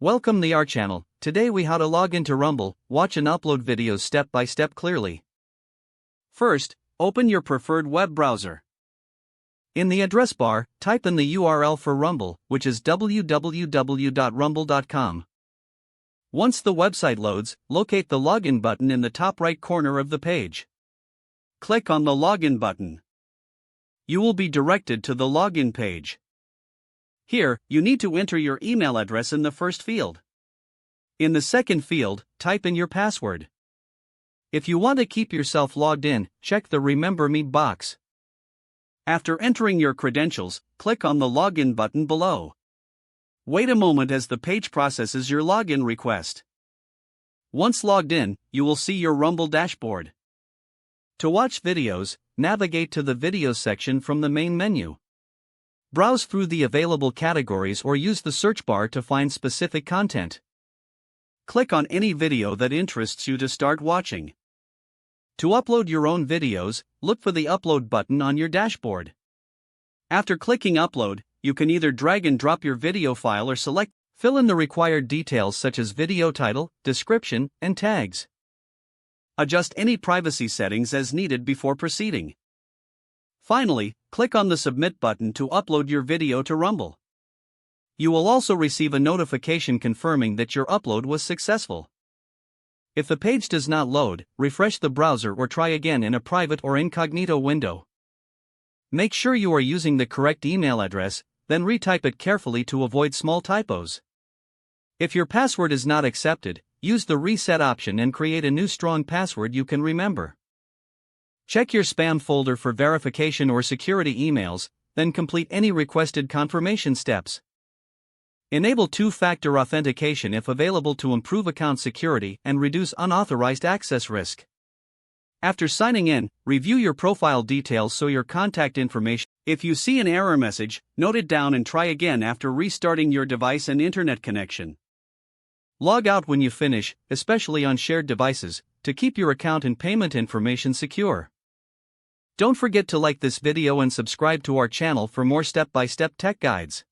Welcome to our channel. Today we how to log into Rumble, watch and upload videos step by step clearly. First, open your preferred web browser. In the address bar, type in the URL for Rumble, which is www.rumble.com. Once the website loads, locate the login button in the top right corner of the page. Click on the login button. You will be directed to the login page. Here, you need to enter your email address in the first field. In the second field, type in your password. If you want to keep yourself logged in, check the Remember Me box. After entering your credentials, click on the login button below. Wait a moment as the page processes your login request. Once logged in, you will see your Rumble dashboard. To watch videos, navigate to the Videos section from the main menu. Browse through the available categories or use the search bar to find specific content. Click on any video that interests you to start watching. To upload your own videos, look for the Upload button on your dashboard. After clicking Upload, you can either drag and drop your video file or fill in the required details such as video title, description, and tags. Adjust any privacy settings as needed before proceeding. Finally, click on the Submit button to upload your video to Rumble. You will also receive a notification confirming that your upload was successful. If the page does not load, refresh the browser or try again in a private or incognito window. Make sure you are using the correct email address, then retype it carefully to avoid small typos. If your password is not accepted, use the reset option and create a new strong password you can remember. Check your spam folder for verification or security emails, then complete any requested confirmation steps. Enable two-factor authentication if available to improve account security and reduce unauthorized access risk. After signing in, review your profile details so your contact information. If you see an error message, note it down and try again after restarting your device and internet connection. Log out when you finish, especially on shared devices, to keep your account and payment information secure. Don't forget to like this video and subscribe to our channel for more step-by-step tech guides.